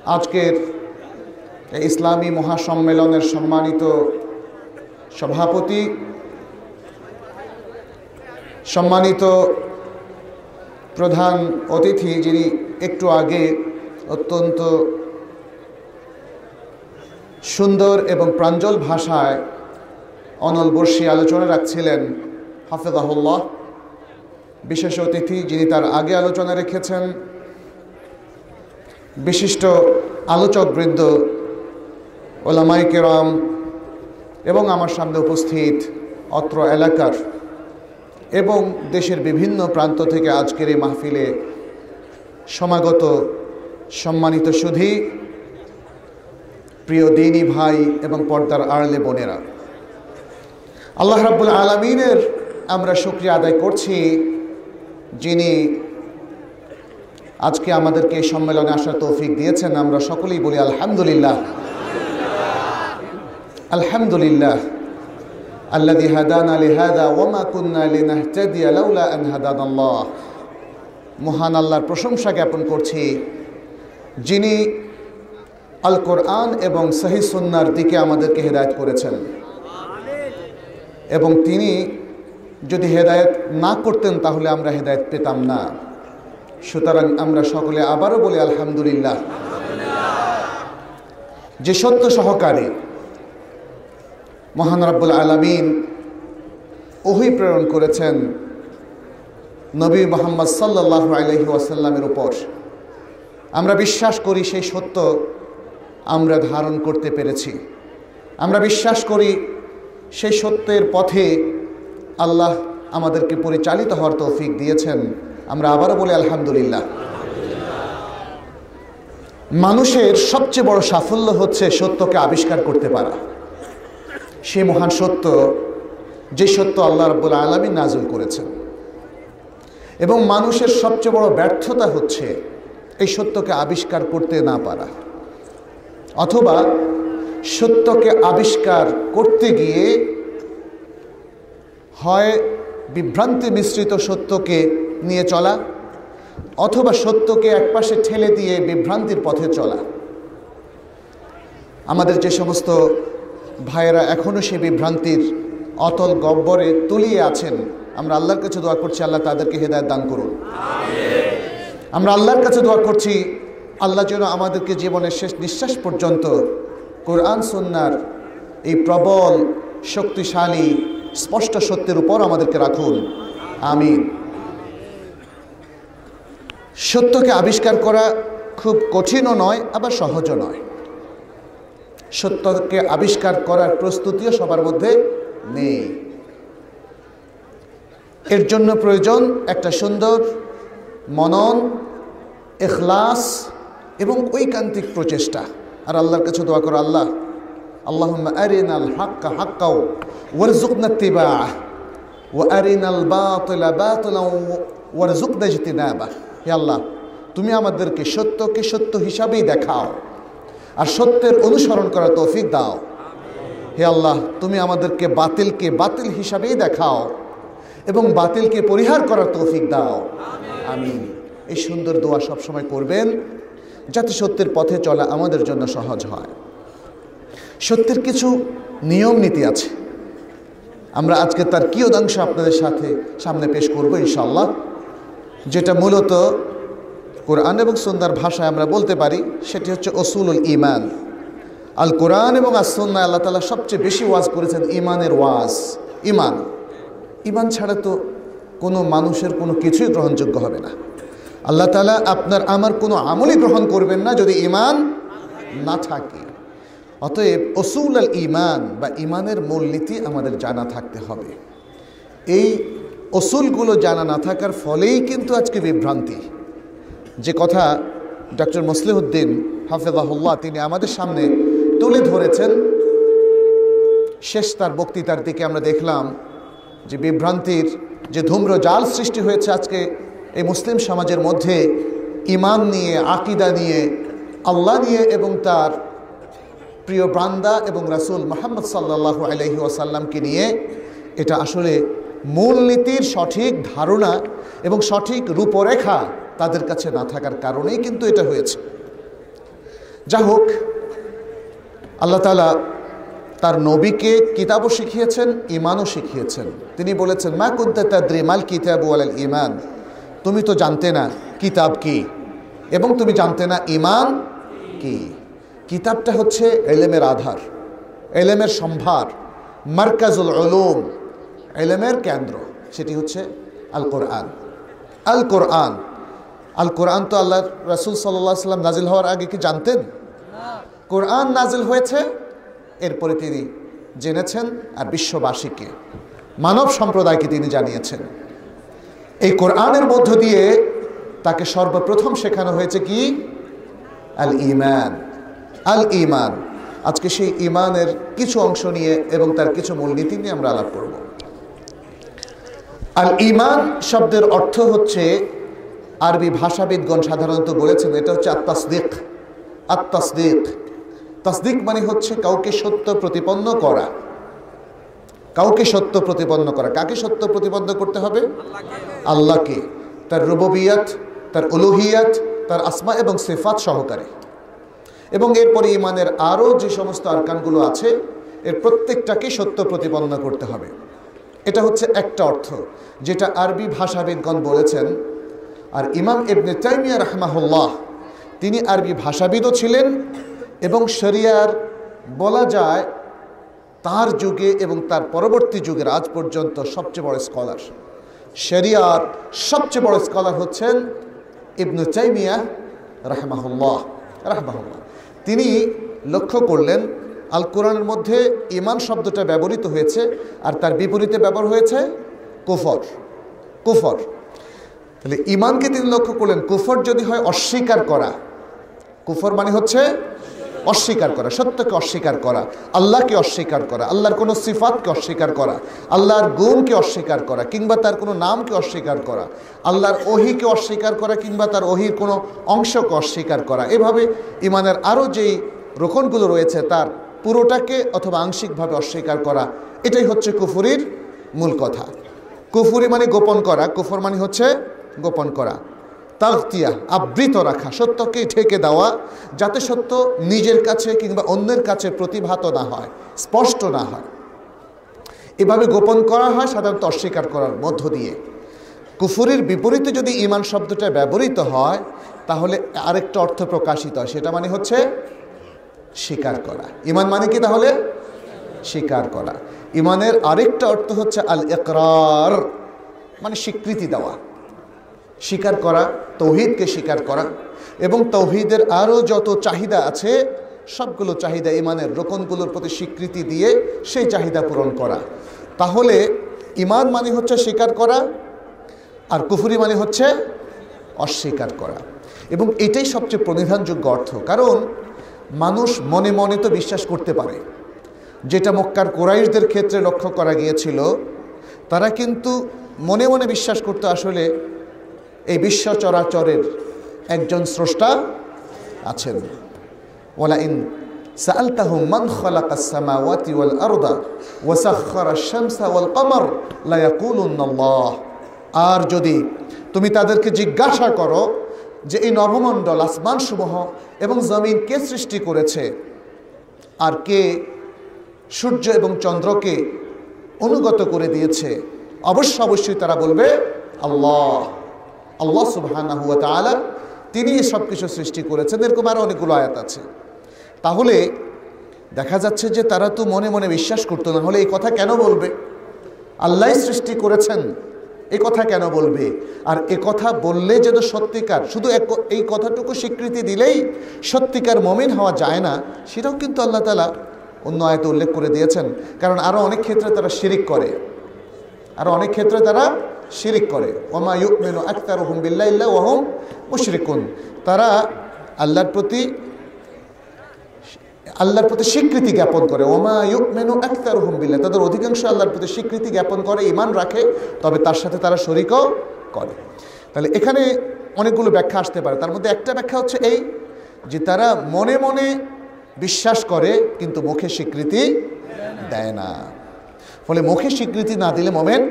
আজকের ইসলামী মহাসম্মেলনের সম্মানিত সভাপতি, সম্মানিত প্রধান অতিথি, যিনি একটু আগে অত্যন্ত সুন্দর এবং প্রাঞ্জল ভাষায় অনলবর্ষী আলোচনা রাখছিলেন, হাফেজাহুল্লাহ। বিশেষ অতিথি যিনি তার আগে আলোচনা রেখেছেন, বিশিষ্ট আলোচকবৃন্দ, ওলামায়ে কেরাম এবং আমার সামনে উপস্থিত অত্র এলাকার এবং দেশের বিভিন্ন প্রান্ত থেকে আজকের এই মাহফিলে সমাগত সম্মানিত সুধী, প্রিয় দ্বীনী ভাই এবং পর্দার আড়ালে বোনেরা, আল্লাহ রাব্বুল আলামিনের আমরা শুকরিয়া আদায় করছি, যিনি আজকে আমাদেরকে এই সম্মেলনে আসার তৌফিক দিয়েছেন। আমরা সকলেই বলি আলহামদুলিল্লাহ, আলহামদুলিল্লাহ আল্লাযী হাদানা লিহাযা ওয়া মা কুন্না লিনাহতাদিয়া লাউলা আন হাদানাল্লাহ। মহান আল্লাহর প্রশংসা জ্ঞাপন করছি, যিনি আল কোরআন এবং সহিহ সুন্নাহর দিকে আমাদেরকে হেদায়েত করেছেন, এবং তিনি যদি হেদায়েত না করতেন তাহলে আমরা হেদায়েত পেতাম না। সুতরাং আমরা সকলে আবারও বলি আলহামদুলিল্লাহ। যে সত্য সহকারে মহান রব্বুল আলামিন ওহী প্রেরণ করেছেন নবী মুহাম্মদ সাল্লাল্লাহু আলাইহি ওয়াসাল্লামের উপর, আমরা বিশ্বাস করি সেই সত্য আমরা ধারণ করতে পেরেছি। আমরা বিশ্বাস করি সেই সত্যের পথে আল্লাহ আমাদেরকে পরিচালিত হওয়ার তৌফিক দিয়েছেন। আমরা আবারও বলি আলহামদুলিল্লাহ। মানুষের সবচেয়ে বড় সাফল্য হচ্ছে সত্যকে আবিষ্কার করতে পারা। সেই মহান সত্য, যে সত্য আল্লাহ রাব্বুল আলামিন নাযিল করেছেন, এবং মানুষের সবচেয়ে বড় ব্যর্থতা হচ্ছে এই সত্যকে আবিষ্কার করতে না পারা, অথবা সত্যকে আবিষ্কার করতে গিয়ে হয় বিভ্রান্তি মিশ্রিত সত্যকে নিয়ে চলা, অথবা সত্যকে একপাশে ঠেলে দিয়ে বিভ্রান্তির পথে চলা। আমাদের যে সমস্ত ভাইয়েরা এখনও সেই বিভ্রান্তির অতল গহ্বরে তলিয়ে আছেন, আমরা আল্লাহর কাছে দোয়া করছি, আল্লাহ তাদেরকে হেদায়েত দান করুন। আমরা আল্লাহর কাছে দোয়া করছি, আল্লাহ যেন আমাদেরকে জীবনের শেষ নিঃশ্বাস পর্যন্ত কোরআন সুন্নাহর এই প্রবল শক্তিশালী স্পষ্ট সত্যের উপর আমাদেরকে রাখুন, আমিন। সত্যকে আবিষ্কার করা খুব কঠিনও নয়, আবার সহজও নয়। সত্যকে আবিষ্কার করার প্রস্তুতিও সবার মধ্যে নেই। এর জন্য প্রয়োজন একটা সুন্দর মনন, ইখলাস এবং ঐকান্তিক প্রচেষ্টা। আর আল্লাহর কাছে দোয়া করো, আল্লাহ আল্লাহুম্মা আরিনাল হাক্কা হাক্কাও ওয়ারযুকনা ইত্তিবাআহ ওয়া আরিনাল বাতিলা বাতিলাও ওয়ারযুকনা ইজতিনাবাহ। হে আল্লাহ, তুমি আমাদেরকে সত্যকে সত্য হিসাবেই দেখাও আর সত্যের অনুসরণ করার তৌফিক দাও। হে আল্লাহ, তুমি আমাদেরকে বাতিলকে বাতিল হিসাবেই দেখাও এবং বাতিলকে পরিহার করার তৌফিক দাও, আমিন। এই সুন্দর দোয়া সবসময় করবেন, যাতে সত্যের পথে চলা আমাদের জন্য সহজ হয়। সত্যের কিছু নিয়ম নীতি আছে, আমরা আজকে তার কিয়দাংশ আপনাদের সামনে পেশ করব ইনশাআল্লাহ, যেটা মূলত কোরআন এবং সুন্নাহর ভাষায় আমরা বলতে পারি সেটি হচ্ছে উসুলুল ঈমান। আল কোরআন এবং আস সুন্নাহ আল্লাহ তাআলা সবচেয়ে বেশি ওয়াজ করেছেন ঈমানের ওয়াজ। ঈমান ছাড়া তো কোনো মানুষের কোনো কিছুই গ্রহণযোগ্য হবে না। আল্লাহ তাআলা আপনার আমার কোনো আমলই গ্রহণ করবেন না যদি ঈমান না থাকে। অতএব উসুল আল ঈমান বা ঈমানের মূলনীতি আমাদের জানা থাকতে হবে। এই উসুলগুলো জানা না থাকার ফলেই কিন্তু আজকে বিভ্রান্তি। যে কথা ডক্টর মুসলিহুদ্দিন হাফেজাহুল্লাহ তিনি আমাদের সামনে তুলে ধরেছেন, শেষ তার বক্তৃতার দিকে আমরা দেখলাম যে বিভ্রান্তির যে ধূম্র জাল সৃষ্টি হয়েছে আজকে এই মুসলিম সমাজের মধ্যে, ঈমান নিয়ে, আকীদা নিয়ে, আল্লাহ নিয়ে এবং তার প্রিয় বান্দা এবং রাসূল মুহাম্মদ সাল্লাল্লাহু আলাইহি ওয়াসাল্লামকে নিয়ে, এটা আসলে মূলনীতির সঠিক ধারণা এবং সঠিক রূপরেখা তাদের কাছে না থাকার কারণেই কিন্তু এটা হয়েছে। যা হোক, আল্লাহ তাআলা তার নবীকে কিতাবও শিখিয়েছেন, ঈমানও শিখিয়েছেন। তিনি বলেছেন, মা কুনতা তাদরি মাল কিতাবু ওয়ালাল ঈমান, তুমি তো জানতে না কিতাব কি এবং তুমি জানতে না ঈমান কি। কিতাবটা হচ্ছে ইলমের আধার, ইলমের সম্ভার, মারকাজুল উলুম, ইলমের কেন্দ্র, সেটি হচ্ছে আল কোরআন। আল কোরআন, আল কোরআন তো আল্লাহ রাসূল সাল্লাল্লাহু আলাইহি ওয়াসাল্লাম নাজিল হওয়ার আগে কি জানতেন? কোরআন নাজিল হয়েছে, এরপরে তিনি জেনেছেন আর বিশ্ববাসীকে, মানব সম্প্রদায়কে তিনি জানিয়েছেন। এই কোরআনের মধ্য দিয়ে তাকে সর্বপ্রথম শেখানো হয়েছে কি? আল ঈমান। আল ঈমান। আজকে সেই ঈমানের কিছু অংশ নিয়ে এবং তার কিছু মূলনীতি নিয়ে আমরা আলাপ করব। আল ঈমান শব্দের অর্থ হচ্ছে, আরবি ভাষাবিদগণ সাধারণত বলেছেন, এটা হচ্ছে আত-তাসদীক। আত-তাসদীক, তাসদীক মানে হচ্ছে কাউকে সত্য প্রতিপন্ন করা। কাউকে সত্য প্রতিপন্ন করা। কাকে সত্য প্রতিপন্ন করতে হবে? আল্লাহকে, তার রুবুবিয়ত, তার উলুহিয়ত, তার আসমা এবং সিফাত সহকারে। এবং এরপরে ঈমানের আরও যে সমস্ত আরকানগুলো আছে, এর প্রত্যেকটাকে সত্য প্রতিপন্ন করতে হবে। এটা হচ্ছে একটা অর্থ যেটা আরবি ভাষাবিদগণ বলেছেন। আর ইমাম ইবনে তাইমিয়া রাহমাহুল্লাহ, তিনি আরবি ভাষাবিদও ছিলেন এবং শরিয়ার বলা যায় তার যুগে এবং তার পরবর্তী যুগের আজ পর্যন্ত সবচেয়ে বড় স্কলার। শরিয়ার সবচেয়ে বড় স্কলার হচ্ছেন ইবনে তাইমিয়া রাহমাহুল্লাহ। তিনি লক্ষ্য করলেন আল কোরআনের মধ্যে ঈমান শব্দটা ব্যবহৃত হয়েছে আর তার বিপরীতে ব্যবহার হয়েছে কুফর। কুফর, তাহলে ঈমানকে তিনি লক্ষ্য করলেন, কুফর যদি হয় অস্বীকার করা, কুফর মানে হচ্ছে অস্বীকার করা, সত্যকে অস্বীকার করা, আল্লাহকে অস্বীকার করা, আল্লাহর কোনো সিফাতকে অস্বীকার করা, আল্লাহর গুণকে অস্বীকার করা কিংবা তার কোনো নামকে অস্বীকার করা, আল্লাহর ওহীকে অস্বীকার করা কিংবা তার ওহীর কোনো অংশকে অস্বীকার করা। এভাবে ঈমানের আরও যেই রোকনগুলো রয়েছে তার পুরোটাকে অথবা আংশিকভাবে অস্বীকার করা, এটাই হচ্ছে কুফরির মূল কথা। কুফরি মানে গোপন করা, কুফর মানে হচ্ছে গোপন করা। তাগতিয়া, আবৃত রাখা, সত্যকে ঢেকে দেওয়া, যাতে সত্য নিজের কাছে কিংবা অন্যের কাছে প্রতিভাত না হয়, স্পষ্ট না হয়। এভাবে গোপন করা হয় সাধারণত অস্বীকার করার মধ্য দিয়ে। কুফরির বিপরীতে যদি ঈমান শব্দটা ব্যবহৃত হয় তাহলে আরেকটা অর্থ প্রকাশিত হয়, সেটা মানে হচ্ছে স্বীকার করা। ঈমান মানে কি তাহলে? স্বীকার করা। ঈমানের আরেকটা অর্থ হচ্ছে আল ইকরার, মানে স্বীকৃতি দেওয়া, স্বীকার করা, তৌহিদকে স্বীকার করা এবং তৌহিদের আরও যত চাহিদা আছে সবগুলো চাহিদা ঈমানের রোকনগুলোর প্রতি স্বীকৃতি দিয়ে সেই চাহিদা পূরণ করা। তাহলে ঈমান মানে হচ্ছে স্বীকার করা আর কুফরি মানে হচ্ছে অস্বীকার করা। এবং এটাই সবচেয়ে প্রণিধানযোগ্য অর্থ, কারণ মানুষ মনে মনে তো বিশ্বাস করতে পারে, যেটা মক্কার কুরাইশদের ক্ষেত্রে লক্ষ্য করা গিয়েছিল। তারা কিন্তু মনে মনে বিশ্বাস করতে আসলে এই বিশ্ব চরাচরের একজন স্রষ্টা আছেন। ওয়ালা ইন সাআলতাহুম মান খালাকাস সামাওয়াতি ওয়াল আরদা ওয়া সাখখারাশ শামসা ওয়াল কমর লা ইয়াকুলুনাল্লাহ। আর যদি তুমি তাদেরকে জিজ্ঞাসা করো যে এই নভমণ্ডল, আসমানসমূহ এবং জমিন কে সৃষ্টি করেছে আর কে সূর্য এবং চন্দ্রকে অনুগত করে দিয়েছে, অবশ্যই তারা বলবে আল্লাহ। আল্লাহ সুবহানাহু ওয়া তাআলা, তিনি সব কিছু সৃষ্টি করেছেন। এরকম আরও অনেকগুলো আয়াত আছে। তাহলে দেখা যাচ্ছে যে তারা তো মনে মনে বিশ্বাস করতো, না হলে এই কথা কেন বলবে? আল্লাহ সৃষ্টি করেছেন এই কথা কেন বলবে? আর এ কথা বললে যেন সত্যিকার, শুধু এই কথাটুকু স্বীকৃতি দিলেই সত্যিকার মুমিন হওয়া যায় না, সেটাও কিন্তু আল্লাহ তাআলা অন্য আয়াতে উল্লেখ করে দিয়েছেন। কারণ আরও অনেক ক্ষেত্রে তারা শিরিক করে, শিরিক করে। ওমা ইউমিনু আকতারুহুম বিল্লাহি ইল্লা ওয়া হুম মুশরিকুন। তারা আল্লাহর প্রতি স্বীকৃতি জ্ঞাপন করে। ওমা ইউমিনু আকতারুহুম বিল্লাহ, তাদের অধিকাংশ আল্লাহর প্রতি স্বীকৃতি জ্ঞাপন করে, ঈমান রাখে, তবে তার সাথে তারা শরীকও করে। তাহলে এখানে অনেকগুলো ব্যাখ্যা আসতে পারে। তার মধ্যে একটা ব্যাখ্যা হচ্ছে এই যে তারা মনে মনে বিশ্বাস করে কিন্তু মুখে স্বীকৃতি দেয় না। ফলে মুখে স্বীকৃতি না দিলে মুমিন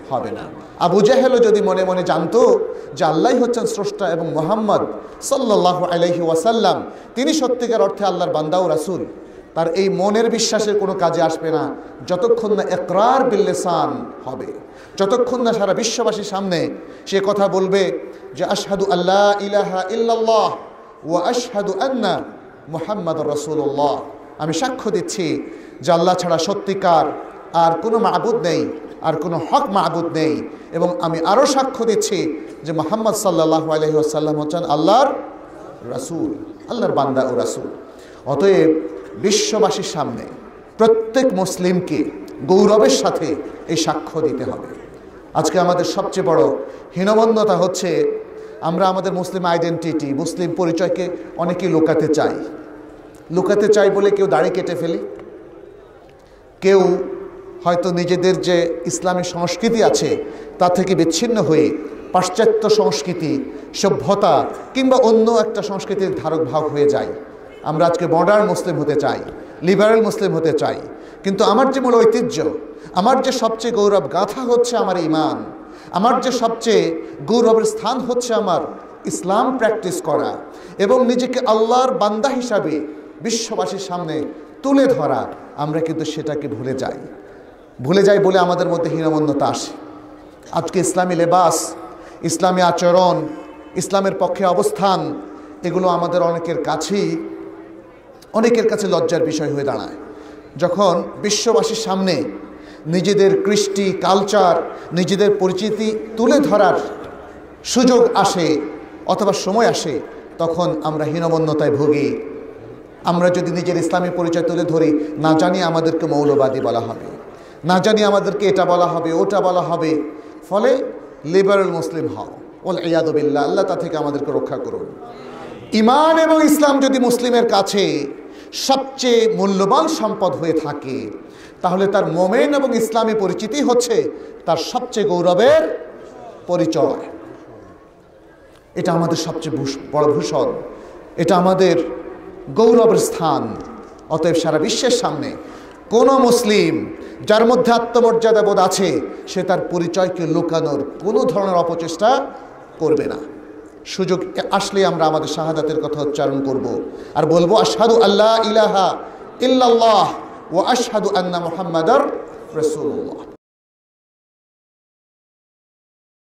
হবে না। আবু জাহেলও যদি মনে মনে জানতো যে আল্লাহই হচ্ছেন স্রষ্টা এবং মুহাম্মদ সাল্লাল্লাহু আলাইহি ওয়াসাল্লাম তিনি সত্যিকার অর্থে আল্লাহর বান্দা ও রাসূল, তার এই মনের বিশ্বাসের কোনো কাজে আসবে না যতক্ষণ না ইকরার বিল লিসান হবে, যতক্ষণ না সারা বিশ্ববাসীর সামনে সে কথা বলবে যে আশহাদু আল্লা ইলাহা ইল্লাল্লাহ ওয়া আশহাদু আন্না মুহাম্মাদুর রাসূলুল্লাহ, আমি সাক্ষ্য দিচ্ছি যে আল্লাহ ছাড়া সত্যিকার আর কোনো মাবুদ নেই, আর কোনো হক মাবুদ নেই, এবং আমি আরও সাক্ষ্য দিচ্ছি যে মুহাম্মদ সাল্লাল্লাহু আলাইহি ওয়াসাল্লাম হচ্ছেন আল্লাহর রাসূল, আল্লাহর বান্দা ও রাসূল। অতএব বিশ্ববাসীর সামনে প্রত্যেক মুসলিমকে গৌরবের সাথে এই সাক্ষ্য দিতে হবে। আজকে আমাদের সবচেয়ে বড় হীনমন্যতা হচ্ছে আমরা আমাদের মুসলিম আইডেন্টিটি, মুসলিম পরিচয়কে অনেকেই লুকাতে চাই বলে কেউ দাড়ি কেটে ফেলি, কেউ হয়তো নিজেদের যে ইসলামী সংস্কৃতি আছে তা থেকে বিচ্ছিন্ন হয়ে পাশ্চাত্য সংস্কৃতি, সভ্যতা কিংবা অন্য একটা সংস্কৃতির ধারক ভাগ হয়ে যায়। আমরা আজকে মডার্ন মুসলিম হতে চাই, লিবারেল মুসলিম হতে চাই, কিন্তু আমার যে মূল ঐতিহ্য, আমার যে সবচেয়ে গৌরব গাথা হচ্ছে আমার ঈমান, আমার যে সবচেয়ে গৌরবের স্থান হচ্ছে আমার ইসলাম প্র্যাকটিস করা এবং নিজেকে আল্লাহর বান্দা হিসাবে বিশ্ববাসীর সামনে তুলে ধরা, আমরা কিন্তু সেটাকে ভুলে যাই বলে আমাদের মধ্যে হীনমন্যতা আসে। আজকে ইসলামী লেবাস, ইসলামী আচরণ, ইসলামের পক্ষে অবস্থান, এগুলো আমাদের অনেকের কাছে লজ্জার বিষয় হয়ে দাঁড়ায়। যখন বিশ্ববাসীর সামনে নিজেদের কৃষ্টি, কালচার, নিজেদের পরিচিতি তুলে ধরার সুযোগ আসে অথবা সময় আসে, তখন আমরা হীনমন্যতায় ভুগি। আমরা যদি নিজের ইসলামী পরিচয় তুলে ধরি, না জানি আমাদেরকে মৌলবাদী বলা হবে, না জানি আমাদেরকে এটা বলা হবে, ওটা বলা হবে, ফলে লিবারেল মুসলিম হও, ওয়াল ইয়াদু বিল্লাহ, আল্লাহ তা থেকে আমাদেরকে রক্ষা করুন। ঈমান এবং ইসলাম যদি মুসলিমের কাছে সবচেয়ে মূল্যবান সম্পদ হয়ে থাকে, তাহলে তার মোমেন এবং ইসলামী পরিচিতি হচ্ছে তার সবচেয়ে গৌরবের পরিচয়। এটা আমাদের সবচেয়ে বড় ভূষণ, এটা আমাদের গৌরবের স্থান। অতএব সারা বিশ্বের সামনে কোনো মুসলিম যার মধ্যে আত্মমর্যাদা বোধ আছে, সে তার পরিচয়কে লুকানোর কোনো ধরনের অপচেষ্টা করবে না। সুযোগ আসলে আমরা আমাদের শাহাদাতের কথা উচ্চারণ করব আর বলবো আশহাদু আল্লা ইলাহা ইল্লাল্লাহ ওয়া আশহাদু আন্না মুহাম্মাদার রাসূলুল্লাহ।